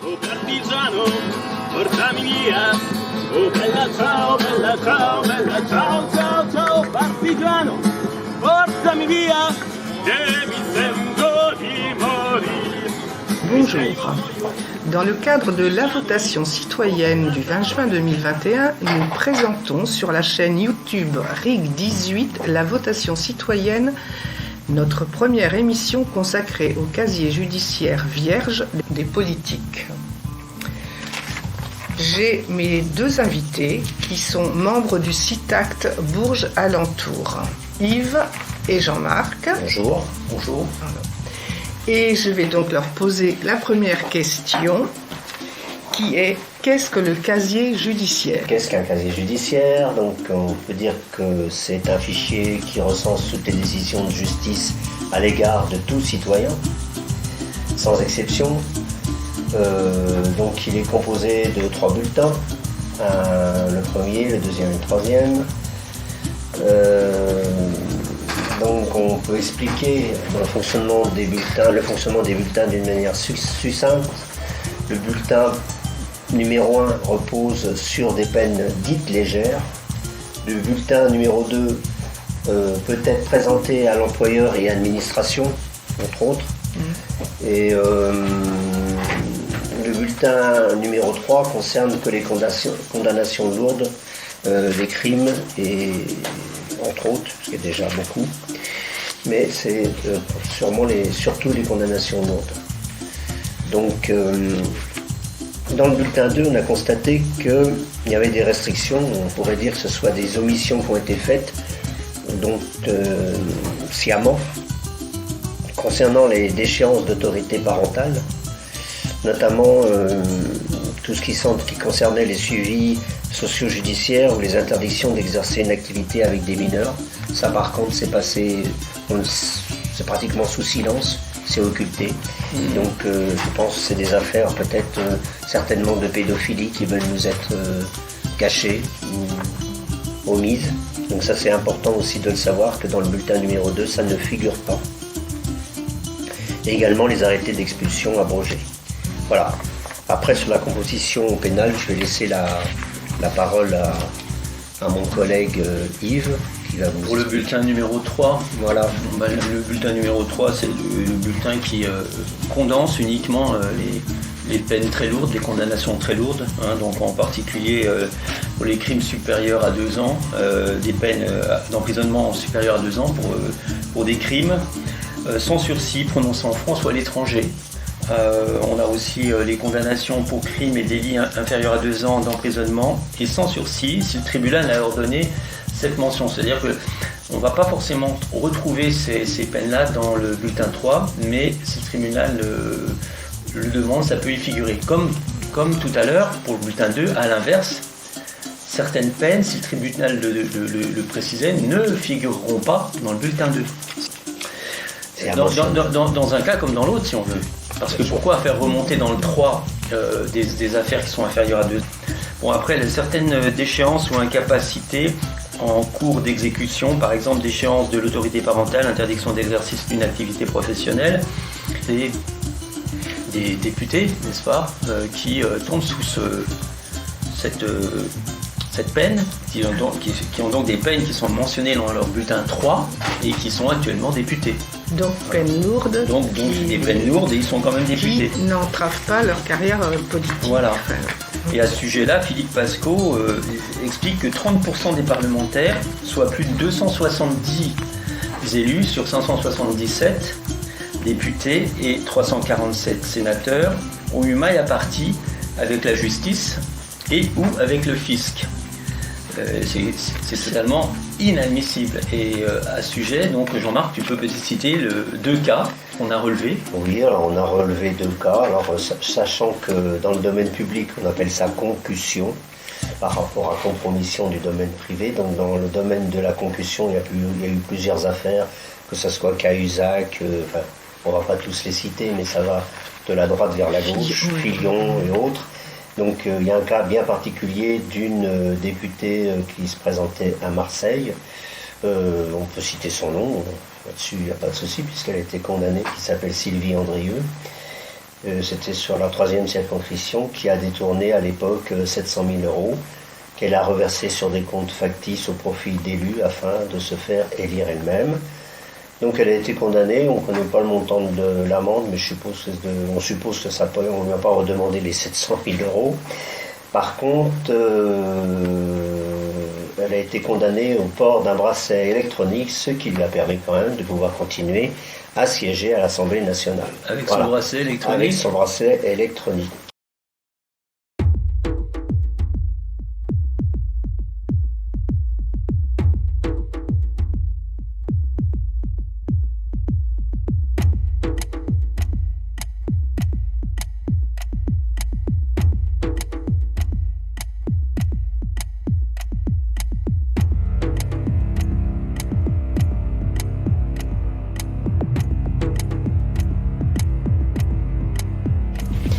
Oh partigiano, portami via. Oh bella ciao, bella ciao, bella ciao, ciao, ciao, partigiano, portami via, che mi sento di morire. Bonjour. Dans le cadre de la votation citoyenne du 20 juin 2021, nous présentons sur la chaîne YouTube RIG 18 la votation citoyenne, notre première émission consacrée au casier judiciaire vierge des politiques. J'ai mes deux invités qui sont membres du CITACT Bourges Alentour, Yves et Jean-Marc. Bonjour. Bonjour. Et je vais donc leur poser la première question, qui est « Qu'est-ce que le casier judiciaire ?» Qu'est-ce qu'un casier judiciaire ? Donc on peut dire que c'est un fichier qui recense toutes les décisions de justice à l'égard de tout citoyen, sans exception. Donc il est composé de 3 bulletins, le premier, le deuxième et le troisième. Donc on peut expliquer le fonctionnement des bulletins d'une manière succincte. Le bulletin numéro 1 repose sur des peines dites légères. Le bulletin numéro 2 peut être présenté à l'employeur et à l'administration, entre autres. Et le bulletin numéro 3 concerne que les condamnations lourdes, les crimes et entre autres, ce qui est déjà beaucoup, mais c'est surtout les condamnations lourdes. Donc, dans le bulletin 2, on a constaté qu'il y avait des restrictions, on pourrait dire que ce soit des omissions qui ont été faites, donc sciemment, concernant les déchéances d'autorité parentale, notamment tout ce qui concernait les suivis socio-judiciaires ou les interdictions d'exercer une activité avec des mineurs. Ça par contre c'est passé, c'est pratiquement sous silence, c'est occulté. Donc je pense que c'est des affaires peut-être certainement de pédophilie qui veulent nous être cachées ou omises. Donc ça c'est important aussi de le savoir que dans le bulletin numéro 2 ça ne figure pas. Et également les arrêtés d'expulsion abrogés. Voilà. Après sur la composition pénale, je vais laisser la parole à mon collègue Yves qui va vous... Pour le bulletin numéro 3, voilà. Le bulletin numéro 3 c'est le bulletin qui condense uniquement les peines très lourdes, les condamnations très lourdes, donc en particulier pour les crimes supérieurs à 2 ans, des peines d'emprisonnement supérieures à 2 ans pour des crimes sans sursis prononcés en France ou à l'étranger. On a aussi les condamnations pour crimes et délits inférieurs à 2 ans d'emprisonnement et sans sursis si le tribunal a ordonné cette mention. C'est-à-dire qu'on ne va pas forcément retrouver ces peines-là dans le bulletin 3, mais si le tribunal le demande, ça peut y figurer. Comme tout à l'heure, pour le bulletin 2, à l'inverse, certaines peines, si le tribunal le précisait, ne figureront pas dans le bulletin 2. Dans un cas comme dans l'autre, si on veut. Parce que pourquoi faire remonter dans le 3 des affaires qui sont inférieures à 2 ans ? Bon, après, certaines déchéances ou incapacités en cours d'exécution, par exemple déchéance de l'autorité parentale, interdiction d'exercice d'une activité professionnelle, et des députés, n'est-ce pas, qui tombent sous cette peine, qui ont donc des peines qui sont mentionnées dans leur bulletin 3 et qui sont actuellement députés. Donc peines lourdes. Donc des peines lourdes et ils sont quand même députés. Qui n'entravent pas leur carrière politique. Voilà. Et à ce sujet-là, Philippe Pascaud explique que 30% des parlementaires, soit plus de 270 élus sur 577 députés et 347 sénateurs, ont eu maille à partie avec la justice et ou avec le fisc. C'est totalement inadmissible. Et à ce sujet, donc Jean-Marc, tu peux peut-être citer 2 cas qu'on a relevés. Oui, alors on a relevé 2 cas. Alors sachant que dans le domaine public, on appelle ça concussion par rapport à compromission du domaine privé. Donc dans le domaine de la concussion, il y a eu plusieurs affaires, que ce soit Cahuzac, on va pas tous les citer, mais ça va de la droite vers la gauche, Fillon et autres. Donc il y a un cas bien particulier d'une députée qui se présentait à Marseille. On peut citer son nom, là-dessus il n'y a pas de souci puisqu'elle a été condamnée, qui s'appelle Sylvie Andrieux. C'était sur la 3e circonscription, qui a détourné à l'époque 700 000 € qu'elle a reversé sur des comptes factices au profit d'élus afin de se faire élire elle-même. Donc elle a été condamnée, on ne connaît pas le montant de l'amende, mais on suppose que ça peut, on ne lui a pas redemandé les 700 000 €. Par contre, elle a été condamnée au port d'un bracelet électronique, ce qui lui a permis quand même de pouvoir continuer à siéger à l'Assemblée nationale. Avec son bracelet électronique. Avec son bracelet électronique.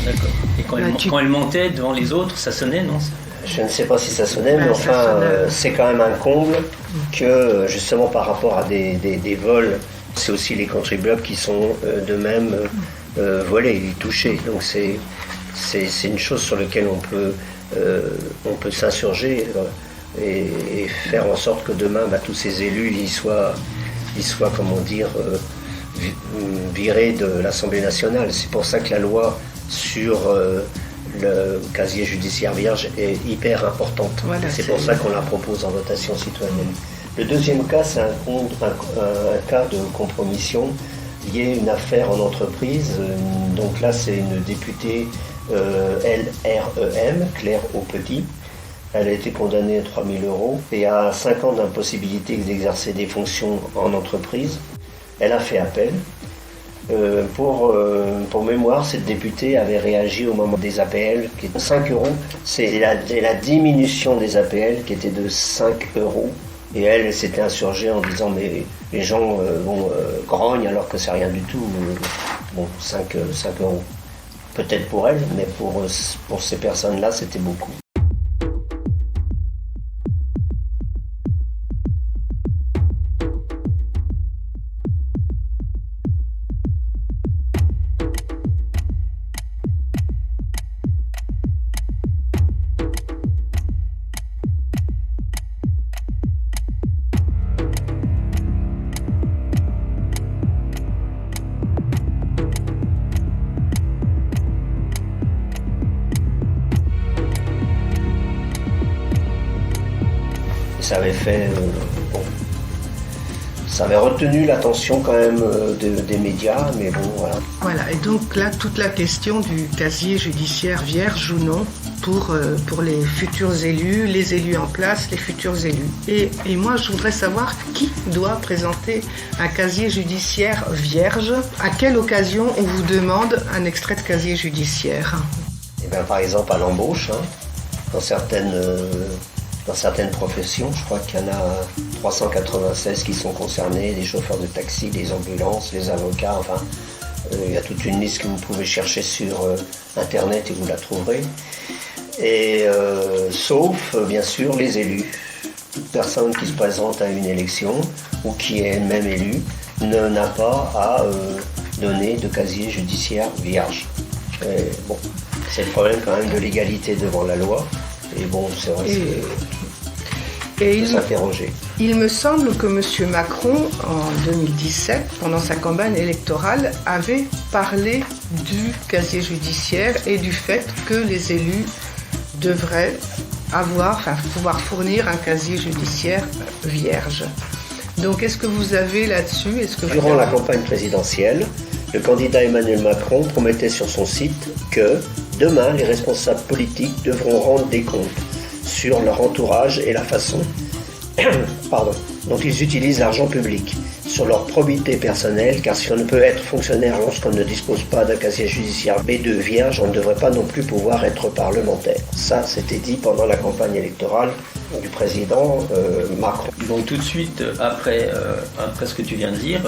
D'accord. Et quand elle montait devant les autres, ça sonnait, non? Je ne sais pas si ça sonnait, mais enfin, c'est quand même un comble que, justement, par rapport à des vols, c'est aussi les contribuables qui sont de même volés, touchés. Donc c'est une chose sur laquelle on peut s'insurger et faire en sorte que demain, tous ces élus, ils soient comment dire, virés de l'Assemblée nationale. C'est pour ça que la loi sur le casier judiciaire vierge est hyper importante. Voilà, c'est pour ça qu'on la propose en votation citoyenne. Le deuxième cas, c'est un cas de compromission lié à une affaire en entreprise. Donc là, c'est une députée LREM, Claire Aupetit. Elle a été condamnée à 3 000 € et à 5 ans d'impossibilité d'exercer des fonctions en entreprise. Elle a fait appel. Pour mémoire, cette députée avait réagi au moment des APL, qui est de 5 €. C'est la diminution des APL qui était de 5 €. Et elle s'était insurgée en disant mais les gens grognent alors que c'est rien du tout. 5 €. Peut-être pour elle, mais pour ces personnes-là, c'était beaucoup. Ça avait fait, ça avait retenu l'attention quand même des médias, mais bon, voilà. Voilà, et donc là, toute la question du casier judiciaire vierge ou non pour les futurs élus, les élus en place, les futurs élus. Et moi, je voudrais savoir qui doit présenter un casier judiciaire vierge. À quelle occasion on vous demande un extrait de casier judiciaire? Eh bien, par exemple, à l'embauche, dans certaines professions, je crois qu'il y en a 396 qui sont concernés, les chauffeurs de taxi, les ambulances, les avocats, enfin, il y a toute une liste que vous pouvez chercher sur Internet et vous la trouverez. Et sauf, bien sûr, les élus. Toute personne qui se présente à une élection ou qui est elle-même élue n'a pas à donner de casier judiciaire vierge. Et, bon, c'est le problème quand même de l'égalité devant la loi. Et bon, c'est vrai qu'il faut s'interroger. Il me semble que M. Macron, en 2017, pendant sa campagne électorale, avait parlé du casier judiciaire et du fait que les élus devraient pouvoir fournir un casier judiciaire vierge. Donc, est-ce que vous avez là-dessus Durant la campagne présidentielle, le candidat Emmanuel Macron promettait sur son site que demain, les responsables politiques devront rendre des comptes sur leur entourage et la façon dont ils utilisent l'argent public, sur leur probité personnelle, car si on ne peut être fonctionnaire lorsqu'on ne dispose pas d'un casier judiciaire B2 vierge, on ne devrait pas non plus pouvoir être parlementaire. Ça, c'était dit pendant la campagne électorale du président Macron. Donc tout de suite, après ce que tu viens de dire...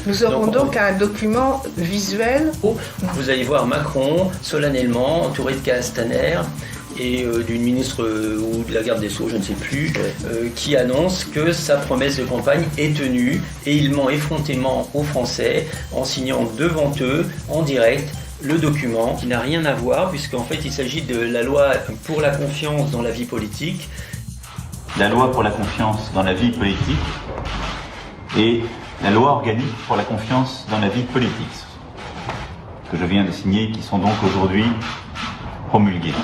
Nous aurons donc un document visuel. Vous allez voir Macron, solennellement, entouré de Castaner et d'une ministre ou de la garde des Sceaux, je ne sais plus, qui annonce que sa promesse de campagne est tenue et il ment effrontément aux Français en signant devant eux, en direct, le document qui n'a rien à voir, puisqu'en fait il s'agit de la loi pour la confiance dans la vie politique. La loi pour la confiance dans la vie politique et la loi organique pour la confiance dans la vie politique, que je viens de signer, qui sont donc aujourd'hui promulguées.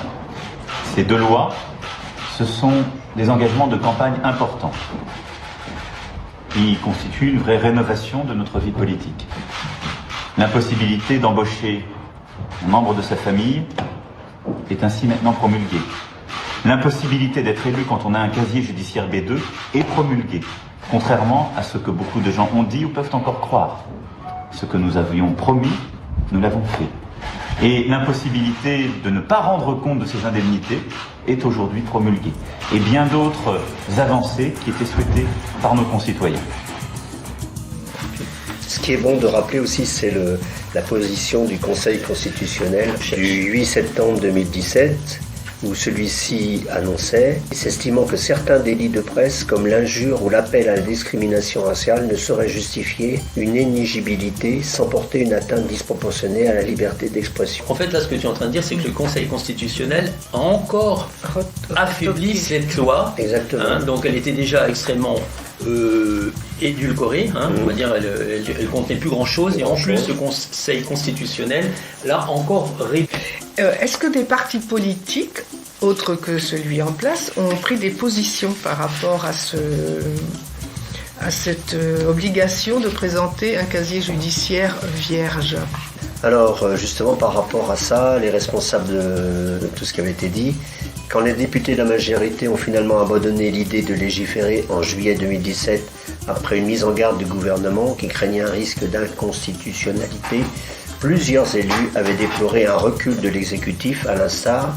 Ces deux lois, ce sont des engagements de campagne importants qui constituent une vraie rénovation de notre vie politique. L'impossibilité d'embaucher un membre de sa famille est ainsi maintenant promulguée. L'impossibilité d'être élu quand on a un casier judiciaire B2 est promulguée, contrairement à ce que beaucoup de gens ont dit ou peuvent encore croire. Ce que nous avions promis, nous l'avons fait. Et l'impossibilité de ne pas rendre compte de ces indemnités est aujourd'hui promulguée. Et bien d'autres avancées qui étaient souhaitées par nos concitoyens. Ce qui est bon de rappeler aussi, c'est la position du Conseil constitutionnel du 8 septembre 2017, où celui-ci annonçait, s'estimant que certains délits de presse, comme l'injure ou l'appel à la discrimination raciale, ne sauraient justifier une inéligibilité sans porter une atteinte disproportionnée à la liberté d'expression. En fait, là, ce que tu es en train de dire, c'est que le Conseil constitutionnel a encore affaibli cette loi. Exactement. Donc, elle était déjà extrêmement édulcorée. On va dire, elle contenait plus grand-chose. Et en plus, le Conseil constitutionnel l'a encore réduit. Est-ce que des partis politiques, autres que celui en place, ont pris des positions par rapport à cette obligation de présenter un casier judiciaire vierge ? Alors, justement, par rapport à ça, les responsables de tout ce qui avait été dit, quand les députés de la majorité ont finalement abandonné l'idée de légiférer en juillet 2017, après une mise en garde du gouvernement qui craignait un risque d'inconstitutionnalité, plusieurs élus avaient déploré un recul de l'exécutif, à l'instar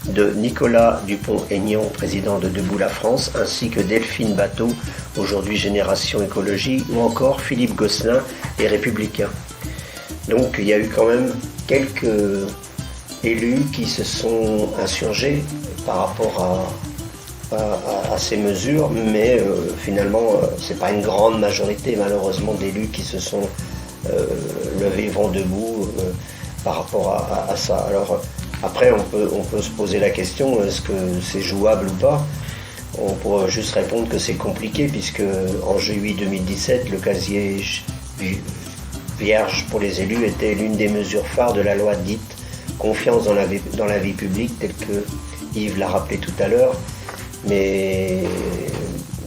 de Nicolas Dupont-Aignan, président de Debout la France, ainsi que Delphine Batho, aujourd'hui Génération Écologie, ou encore Philippe Gosselin, les Républicains. Donc il y a eu quand même quelques élus qui se sont insurgés par rapport à ces mesures, mais finalement c'est pas une grande majorité malheureusement d'élus qui se sont levés vent debout par rapport à ça. Alors après on peut se poser la question, est-ce que c'est jouable ou pas? On pourrait juste répondre que c'est compliqué, puisque en juillet 2017 le casier vierge pour les élus était l'une des mesures phares de la loi dite confiance dans la vie publique, telle que Yves l'a rappelé tout à l'heure, mais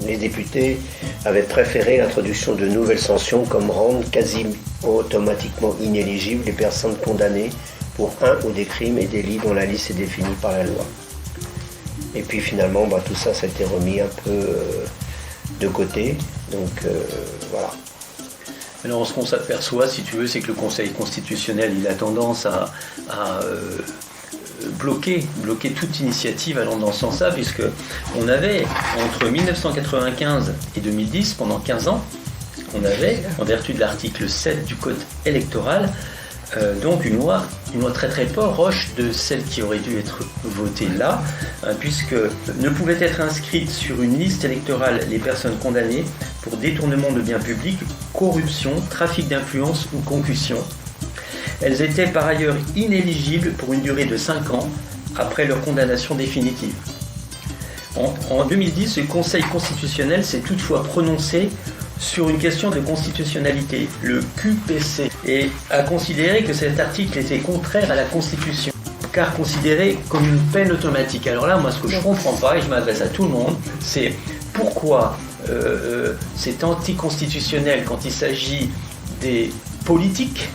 les députés avaient préféré l'introduction de nouvelles sanctions, comme rendre quasi automatiquement inéligibles les personnes condamnées pour un ou des crimes et délits dont la liste est définie par la loi. Et puis finalement, tout ça a été remis un peu de côté, donc voilà. Alors, ce qu'on s'aperçoit, si tu veux, c'est que le Conseil constitutionnel, il a tendance à bloquer toute initiative allant dans ce sens-là, puisque on avait, entre 1995 et 2010, pendant 15 ans, on avait, en vertu de l'article 7 du Code électoral, donc une loi très très proche de celle qui aurait dû être votée là, puisque ne pouvaient être inscrites sur une liste électorale les personnes condamnées pour détournement de biens publics, corruption, trafic d'influence ou concussion. Elles étaient par ailleurs inéligibles pour une durée de 5 ans après leur condamnation définitive. En 2010, le Conseil constitutionnel s'est toutefois prononcé sur une question de constitutionnalité, le QPC, et a considéré que cet article était contraire à la Constitution, car considéré comme une peine automatique. Alors là, moi, ce que je ne comprends pas, et je m'adresse à tout le monde, c'est pourquoi c'est anticonstitutionnel quand il s'agit des politiques,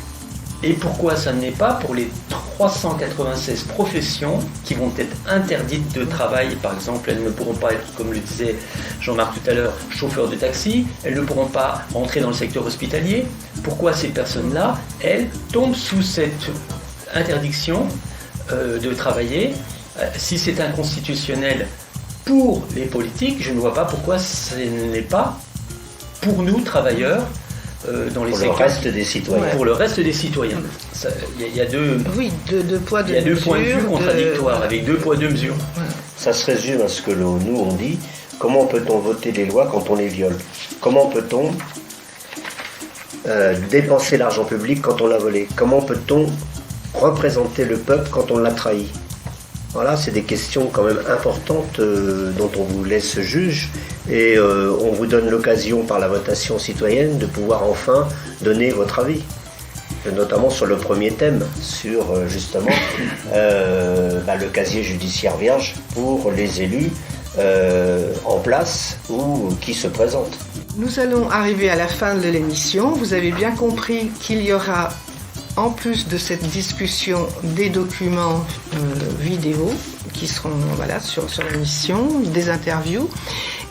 et pourquoi ça ne l'est pas pour les 396 professions qui vont être interdites de travail. Par exemple, elles ne pourront pas être, comme le disait Jean-Marc tout à l'heure, chauffeurs de taxi, elles ne pourront pas entrer dans le secteur hospitalier. Pourquoi ces personnes-là, elles, tombent sous cette interdiction de travailler? Si c'est inconstitutionnel pour les politiques, je ne vois pas pourquoi ce n'est pas pour nous, travailleurs, dans les pour secteurs, le reste des citoyens. Pour le reste des citoyens. Il y a deux poids, deux il y a deux mesures, points de vue contradictoires, avec 2 poids 2 mesures. Ça se résume à ce que nous on dit. Comment peut-on voter des lois quand on les viole? Comment peut-on dépenser l'argent public quand on l'a volé? Comment peut-on représenter le peuple quand on l'a trahi? Voilà, c'est des questions quand même importantes dont on vous laisse juge et on vous donne l'occasion par la votation citoyenne de pouvoir enfin donner votre avis, notamment sur le premier thème, sur justement le casier judiciaire vierge pour les élus en place ou qui se présentent. Nous allons arriver à la fin de l'émission. Vous avez bien compris qu'il y aura, en plus de cette discussion, des documents vidéo qui seront sur l'émission, des interviews.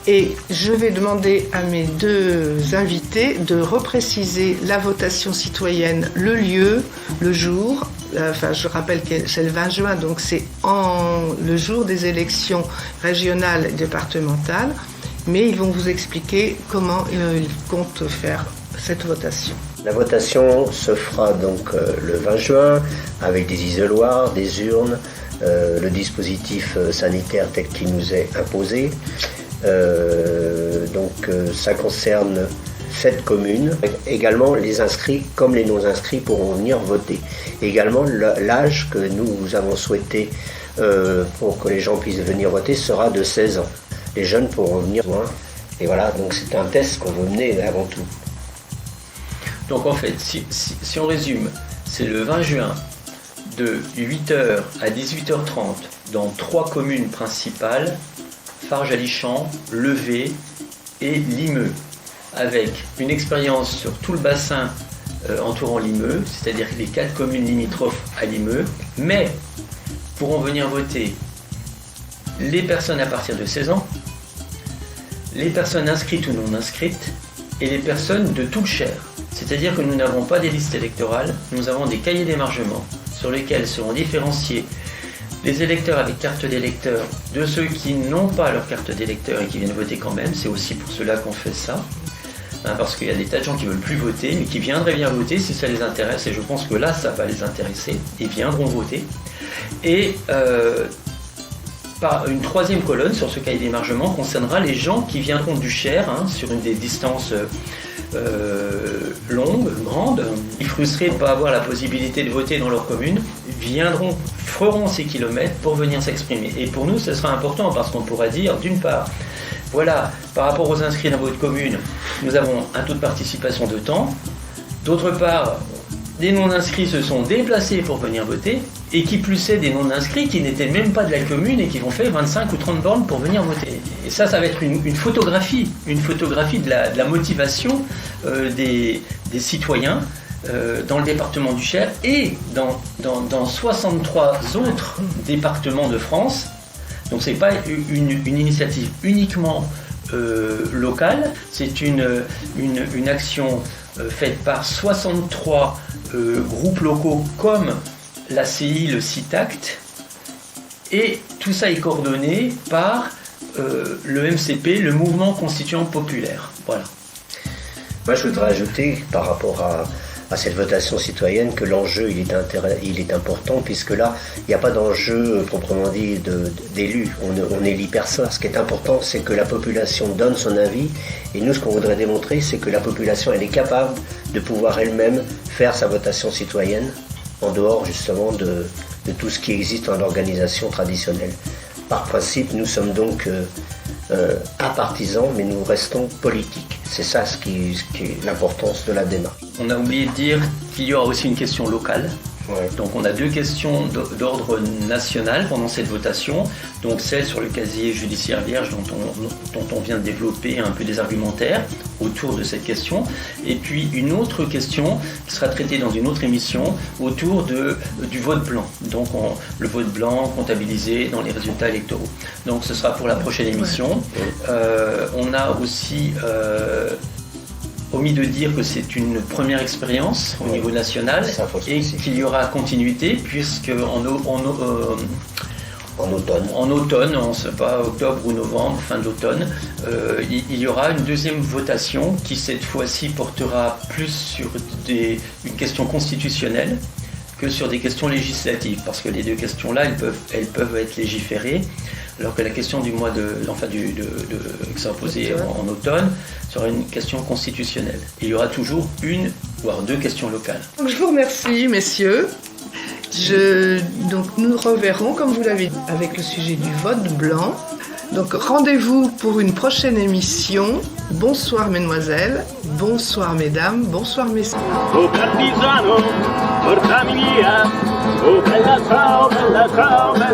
Et je vais demander à mes deux invités de repréciser la votation citoyenne, le lieu, le jour. Je rappelle que c'est le 20 juin, donc c'est le jour des élections régionales et départementales. Mais ils vont vous expliquer comment ils comptent faire cette votation. La votation se fera donc le 20 juin avec des isoloirs, des urnes, le dispositif sanitaire tel qu'il nous est imposé. Ça concerne 7 communes. Également, les inscrits comme les non-inscrits pourront venir voter. Également, l'âge que nous avons souhaité pour que les gens puissent venir voter sera de 16 ans. Les jeunes pourront venir loin. Et voilà, donc c'est un test qu'on veut mener avant tout. Donc en fait, si on résume, c'est le 20 juin de 8h à 18h30 dans 3 communes principales, Farges-Alichamps, Levée et Limeux, avec une expérience sur tout le bassin entourant Limeux, c'est-à-dire les 4 communes limitrophes à Limeux, mais pourront venir voter les personnes à partir de 16 ans, les personnes inscrites ou non inscrites et les personnes de tout le Cher. C'est-à-dire que nous n'avons pas des listes électorales, nous avons des cahiers d'émargement sur lesquels seront différenciés les électeurs avec carte d'électeur de ceux qui n'ont pas leur carte d'électeur et qui viennent voter quand même. C'est aussi pour cela qu'on fait ça, parce qu'il y a des tas de gens qui ne veulent plus voter, mais qui viendraient bien voter si ça les intéresse, et je pense que là, ça va les intéresser, ils viendront voter. Et par une 3e colonne sur ce cahier d'émargement concernera les gens qui viendront du Cher, sur des distances longues, grandes, ils frustrés de ne pas avoir la possibilité de voter dans leur commune, feront ces kilomètres pour venir s'exprimer. Et pour nous, ce sera important parce qu'on pourra dire, d'une part, voilà, par rapport aux inscrits dans votre commune, nous avons un taux de participation de temps. D'autre part, des non-inscrits se sont déplacés pour venir voter, et qui plus est des non-inscrits qui n'étaient même pas de la commune et qui vont faire 25 ou 30 bornes pour venir voter. Et ça va être une photographie de la motivation des citoyens dans le département du Cher et dans 63 autres départements de France. Donc c'est pas une initiative uniquement locale, c'est une action faite par 63 groupes locaux comme la CI, le CITACT, et tout ça est coordonné par le MCP, le Mouvement Constituant Populaire. Voilà. Moi je voudrais ajouter par rapport à cette votation citoyenne que l'enjeu il est important, puisque là il n'y a pas d'enjeu proprement dit d'élus, on élit personne. Ce qui est important, c'est que la population donne son avis, et nous ce qu'on voudrait démontrer, c'est que la population elle est capable de pouvoir elle-même faire sa votation citoyenne en dehors justement de tout ce qui existe en organisation traditionnelle. Par principe, nous sommes donc apartisans, mais nous restons politiques. C'est ça ce qui est l'importance de la démarche. On a oublié de dire qu'il y aura aussi une question locale. Ouais. Donc on a 2 questions d'ordre national pendant cette votation, donc celle sur le casier judiciaire vierge dont on vient de développer un peu des argumentaires autour de cette question, et puis une autre question qui sera traitée dans une autre émission autour du vote blanc, donc le vote blanc comptabilisé dans les résultats électoraux. Donc ce sera pour la prochaine émission. On a aussi omis de dire que c'est une première expérience au niveau national et qu'il y aura continuité, puisque en automne, on ne sait pas, octobre ou novembre, fin d'automne, il y aura une 2e votation qui cette fois-ci portera plus sur une question constitutionnelle que sur des questions législatives, parce que les 2 questions-là, elles peuvent être légiférées, alors que la question qui sera posée en automne sera une question constitutionnelle. Et il y aura toujours 1 voire 2 questions locales. Donc, je vous remercie, messieurs. Donc nous reverrons, comme vous l'avez dit, avec le sujet du vote blanc. Donc rendez-vous pour une prochaine émission. Bonsoir mesdemoiselles, bonsoir mesdames, bonsoir messieurs. Oh partigiano, portami via. Oh bella ciao, bella ciao, bella